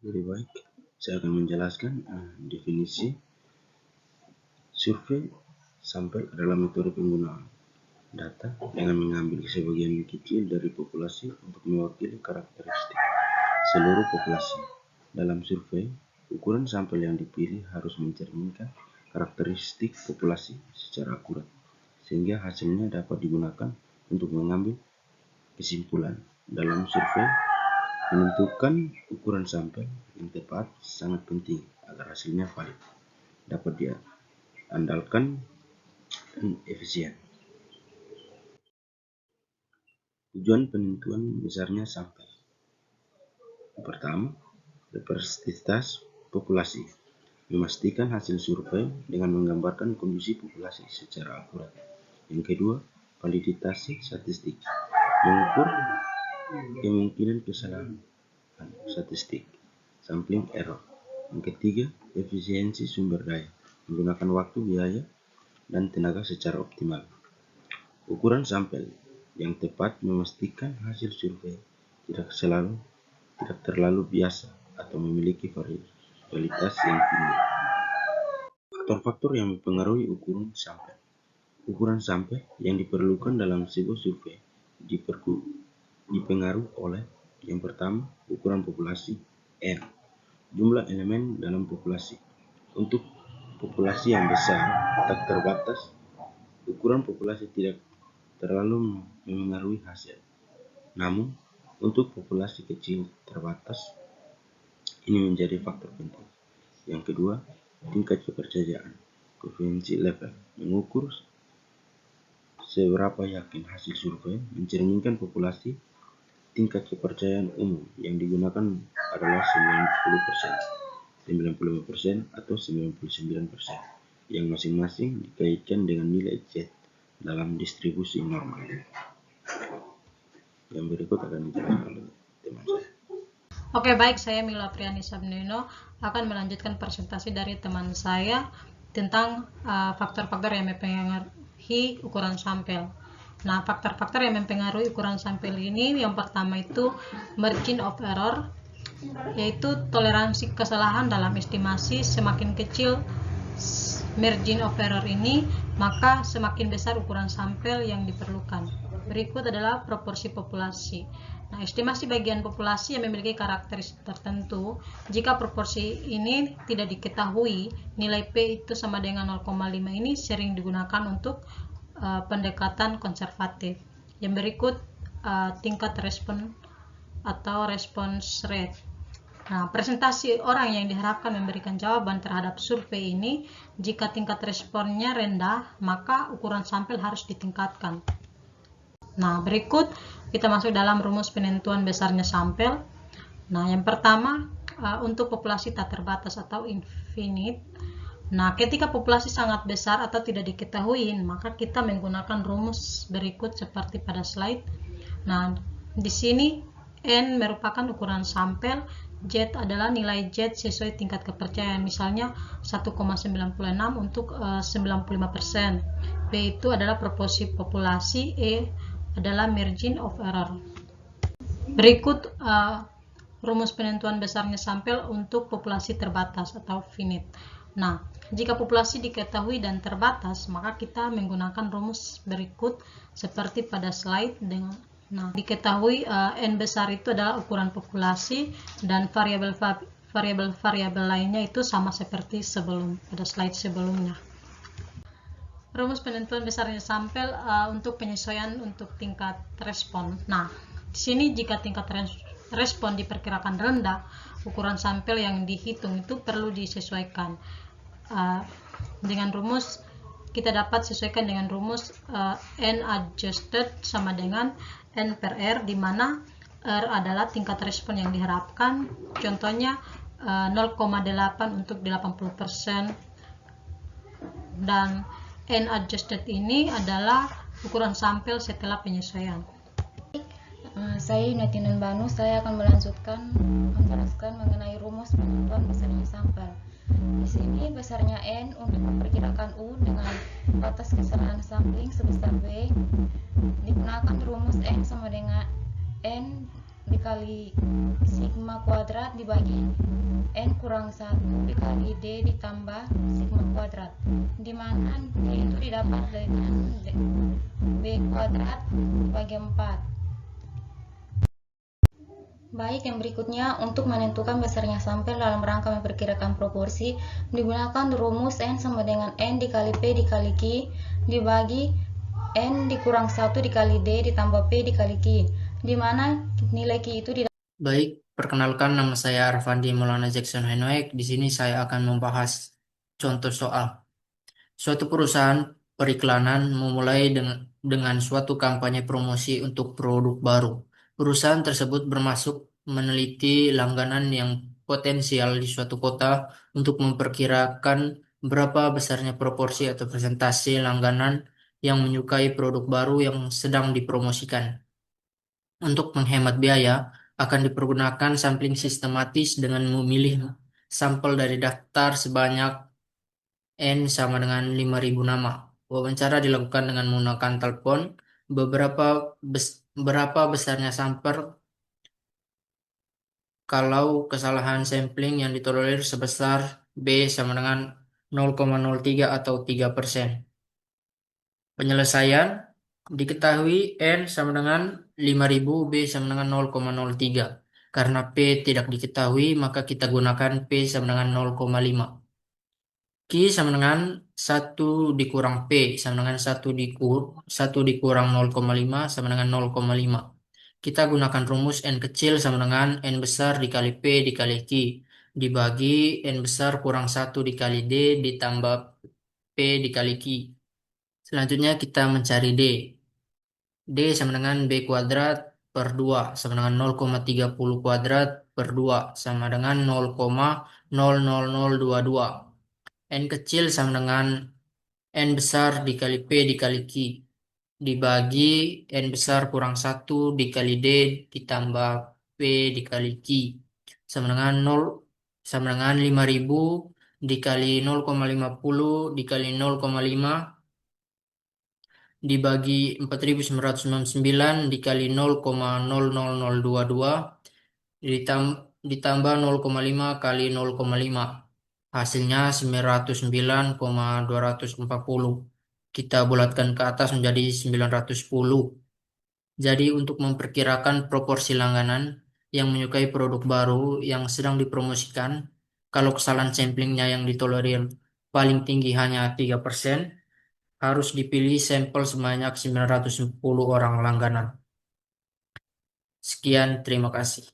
Lebih baik saya akan menjelaskan definisi survei sampel adalah metode penggunaan data dengan mengambil sebagian kecil dari populasi untuk mewakili karakteristik seluruh populasi. Dalam survei, ukuran sampel yang dipilih harus mencerminkan karakteristik populasi secara akurat, sehingga hasilnya dapat digunakan untuk mengambil kesimpulan. Dalam survei, menentukan ukuran sampel yang tepat sangat penting agar hasilnya valid, dapat diandalkan, dan efisien. Tujuan penentuan besarnya sampel. Yang pertama, representativitas populasi. Memastikan hasil survei dengan menggambarkan kondisi populasi secara akurat. Yang kedua, validitas statistik. Mengukur kemungkinan kesalahan statistik, sampling error. Yang ketiga, efisiensi sumber daya. Menggunakan waktu, biaya, dan tenaga secara optimal. Ukuran sampel yang tepat memastikan hasil survei tidak terlalu biasa atau memiliki variabilitas yang tinggi. Faktor-faktor yang mempengaruhi ukuran sampel. Ukuran sampel yang diperlukan dalam sebuah survei dipengaruhi oleh yang pertama, ukuran populasi N, jumlah elemen dalam populasi. Untuk populasi yang besar tak terbatas, ukuran populasi tidak terlalu memengaruhi hasil. Namun, untuk populasi kecil terbatas, ini menjadi faktor penting. Yang kedua, tingkat kepercayaan, confidence level, mengukur seberapa yakin hasil survei mencerminkan populasi. Tingkat kepercayaan umum yang digunakan adalah 90%, 95%, atau 99%, yang masing-masing dikaitkan dengan nilai Z dalam distribusi normal. Yang berikut akan dijelaskan oleh teman saya. Oke, baik, saya Mila Priani Sabnino akan melanjutkan presentasi dari teman saya tentang faktor-faktor yang mempengaruhi ukuran sampel. Nah, faktor-faktor yang mempengaruhi ukuran sampel ini yang pertama itu margin of error, yaitu toleransi kesalahan dalam estimasi. Semakin kecil margin of error ini, maka semakin besar ukuran sampel yang diperlukan. Berikut adalah proporsi populasi. Nah, estimasi bagian populasi yang memiliki karakteristik tertentu. Jika proporsi ini tidak diketahui, nilai P itu sama dengan 0,5 ini sering digunakan untuk pendekatan konservatif. Yang berikut tingkat respon atau response rate. Nah, presentasi orang yang diharapkan memberikan jawaban terhadap survei ini, jika tingkat responnya rendah, maka ukuran sampel harus ditingkatkan. Nah, berikut kita masuk dalam rumus penentuan besarnya sampel. Nah, yang pertama untuk populasi tak terbatas atau infinite. Nah, ketika populasi sangat besar atau tidak diketahui, maka kita menggunakan rumus berikut seperti pada slide. Nah, di sini N merupakan ukuran sampel, Z adalah nilai Z sesuai tingkat kepercayaan, misalnya 1,96 untuk 95%. P itu adalah proporsi populasi, E adalah margin of error. Berikut rumus penentuan besarnya sampel untuk populasi terbatas atau finite. Nah, jika populasi diketahui dan terbatas, maka kita menggunakan rumus berikut seperti pada slide. Diketahui N besar itu adalah ukuran populasi dan variabel lainnya itu sama seperti pada slide sebelumnya. Rumus penentuan besarnya sampel untuk penyesuaian untuk tingkat respon. Nah, di sini jika tingkat respon diperkirakan rendah, ukuran sampel yang dihitung itu perlu disesuaikan. Dengan rumus kita dapat sesuaikan dengan rumus N adjusted sama dengan N per R, di mana R adalah tingkat respon yang diharapkan, contohnya 0,8 untuk 80%, dan N adjusted ini adalah ukuran sampel setelah penyesuaian. Saya Yunatina Banu, saya akan menjelaskan mengenai rumus penentuan besarnya sampel. Di sini besarnya N untuk memperkirakan U dengan batas kesalahan sampling sebesar B. Digunakan rumus N sama dengan N dikali sigma kuadrat dibagi N kurang 1 dikali D ditambah sigma kuadrat, di mana D itu didapat dengan B kuadrat dibagi 4. Baik, yang berikutnya untuk menentukan besarnya sampel dalam rangka memperkirakan proporsi digunakan rumus N sama dengan N dikali P dikali Q dibagi N dikurang 1 dikali D ditambah P dikali Q, di mana nilai Q itu Baik, perkenalkan nama saya Arfandi Maulana Jackson Henoek. Di sini saya akan membahas contoh soal. Suatu perusahaan periklanan memulai dengan suatu kampanye promosi untuk produk baru. Perusahaan tersebut bermaksud meneliti langganan yang potensial di suatu kota untuk memperkirakan berapa besarnya proporsi atau persentase langganan yang menyukai produk baru yang sedang dipromosikan. Untuk menghemat biaya, akan dipergunakan sampling sistematis dengan memilih sampel dari daftar sebanyak N sama dengan 5.000 nama. Wawancara dilakukan dengan menggunakan telepon. Berapa besarnya sampel kalau kesalahan sampling yang ditolerir sebesar B sama dengan 0,03 atau 3%. Penyelesaian diketahui N sama dengan 5.000, B sama dengan 0,03. Karena P tidak diketahui, maka kita gunakan P sama dengan 0,5. Q sama dengan 1 dikurang P sama dengan 1 dikurang 0,5 sama dengan 0,5. Kita gunakan rumus N kecil sama dengan N besar dikali P dikali Q dibagi N besar kurang 1 dikali D ditambah P dikali Q. Selanjutnya kita mencari D. D sama dengan B kuadrat per 2 sama dengan 0,30 kuadrat per 2 sama dengan 0,00022. N kecil sama dengan N besar dikali P dikali Q dibagi N besar kurang 1 dikali D ditambah P dikali Q sama dengan 5.000 dikali 0,50 dikali 0,5 dibagi 4.999 dikali 0,00022 ditambah 0,5 kali 0,5. Hasilnya 909,240. Kita bulatkan ke atas menjadi 910. Jadi untuk memperkirakan proporsi langganan yang menyukai produk baru yang sedang dipromosikan, kalau kesalahan samplingnya yang ditolerir paling tinggi hanya 3%, harus dipilih sampel sebanyak 910 orang langganan. Sekian, terima kasih.